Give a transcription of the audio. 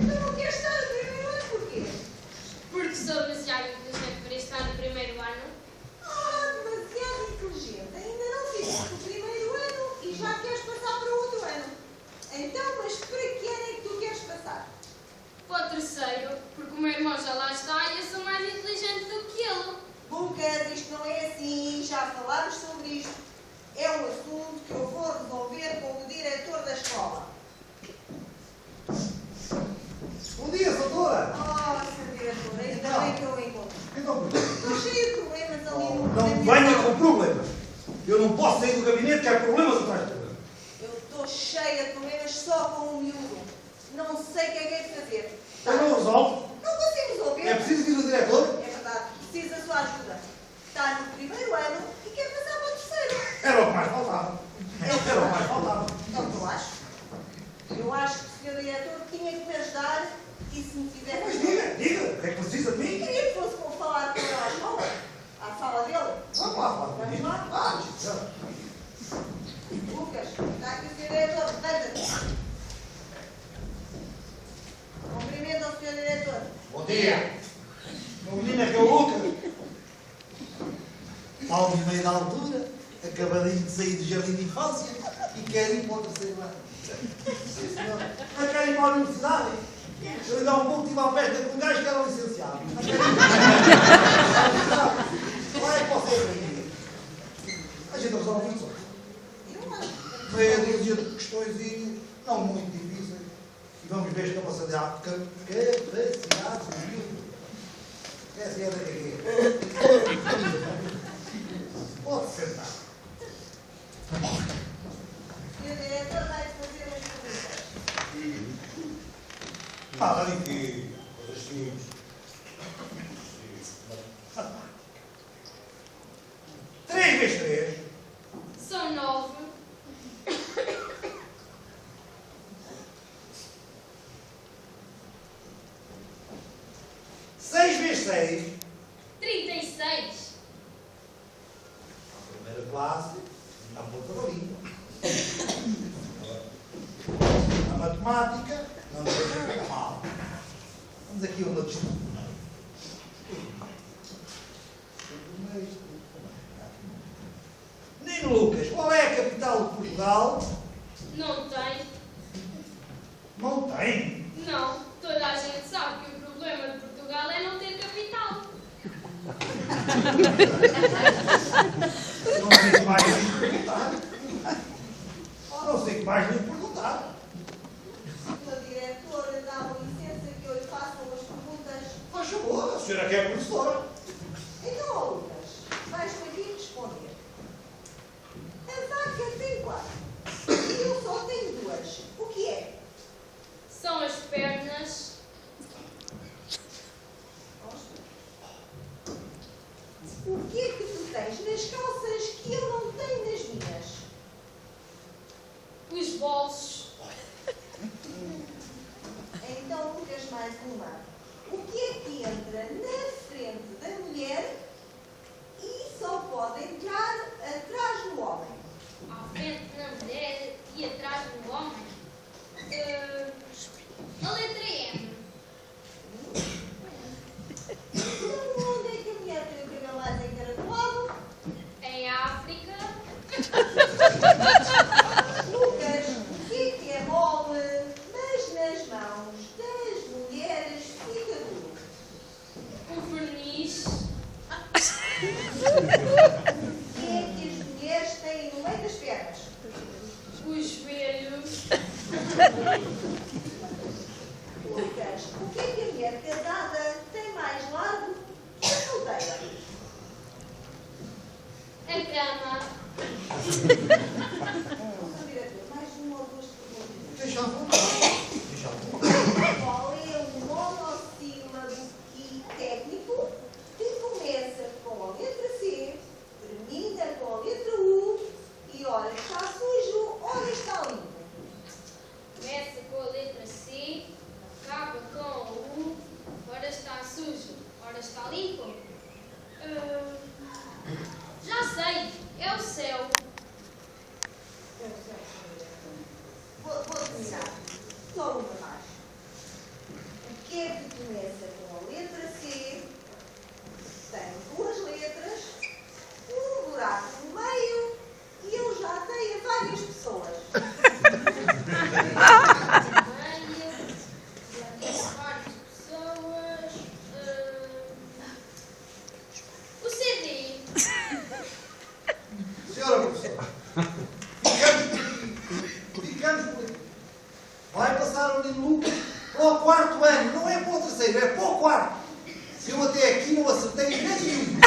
Então não queres estar no primeiro ano porquê? Porque sou demasiado inteligente para estar no primeiro ano. Demasiado inteligente. Ainda não fizeste o primeiro ano e já queres passar para o outro ano. Então, mas para que ano é que tu queres passar? Para o terceiro, porque o meu irmão já lá está e eu sou mais inteligente do que ele. Lucas, isto não é assim. Já falámos sobre isto. É um assunto que eu vou resolver com o diretor da escola. Bom dia, doutora! Sr. diretor, ainda bem que eu o encontro. Então, Estou cheio de problemas ali no não venha com problemas. Eu não posso sair do gabinete que há problemas atrás de problemas. Eu estou cheia de problemas só com o miúdo. Não sei o que é de fazer. Eu não resolvo. Não consigo resolver. É preciso vir o diretor? É verdade. Preciso da sua ajuda. Está no primeiro ano e quer passar para o terceiro. Era o que mais faltava. Era o que mais faltava. É o que eu acho. Eu acho que o Sr. Diretor tinha que me ajudar e se me fizesse... Mas diga. O que é que precisa de mim? Queria que fosse para falar com ele à escola. À sala dele. Vamos lá, fala Vamos comigo. lá? Vamos. Lucas, está aqui o Sr. Diretor. Levanta-te. Cumprimento ao Sr. Diretor. Bom dia. Meu menino é que é o Lucas. Ao meio da altura, acabadinho de sair do jardim de infância e quer ir para o terceiro ano. Sim, senhor. Mas quer ir para a universidade? Eu ainda há um pouco tive à festa com um gajo que era licenciado. Mas quer ir para a universidade? Qual é que você é? A gente resolve isso. Eu acho. Meia dúzia de questões não muito difíceis. E vamos ver a capacidade do miúdo. Essa é a da Pode sentar. O Sr. Diretor vai fazer umas perguntas. Nada de quê? Coisas simples. 3 vezes 3. São 9. 6 vezes 6. 36. A primeira classe, na ponta da língua. A matemática, não nos fica mal. Vamos aqui uma discussão. Nino Lucas, qual é a capital de Portugal? Não tem. Não tem. Não. Toda a gente sabe que o problema de Portugal é não ter capital. Não sei que mais lhe perguntar. Não sei que mais lhe perguntar. Sr. Diretor, dá-me licença que eu lhe faça umas perguntas. Faz favor, a senhora que é professora. Então, ó, Lucas, vais-me aqui responder. A vaca tem 4 e eu só tenho 2. O que é? São as pernas. O que é que tu tens nas calças que eu não tenho nas minhas? Os bolsos. Então, Lucas, mais uma. O que é que entra na frente da mulher e só pode entrar atrás do homem? À frente da mulher e atrás do homem. A letra M. Então, onde é que a mulher tem o cabelo mais encaracolado? Em África. Lucas, o que é mole, mas nas mãos das mulheres fica duro? O verniz. O que é que as mulheres têm no meio das pernas? Os joelhos. Lucas, o que é que a mulher casada tem mais largo que a solteira? A cama. Sr. Diretor, mais uma ou duas perguntas. Deixa à vontade. Qual é o monossílabo e técnico que começa com a letra C, termina com a letra U e ora está sujo, ora está limpo? Começa com a letra C, acaba com a U, ora está sujo, ora está limpo. Já sei, é o céu. Vou terminar. começa com a letra C, tem 2 letras, um buraco no meio e eu já dei a várias pessoas. O CD. Senhora professora, ficamos por aqui. Vai passar o menino Lucas para o 4º ano, não é para o 3º, é para o 4º. Se eu até aqui não acertei nenhum.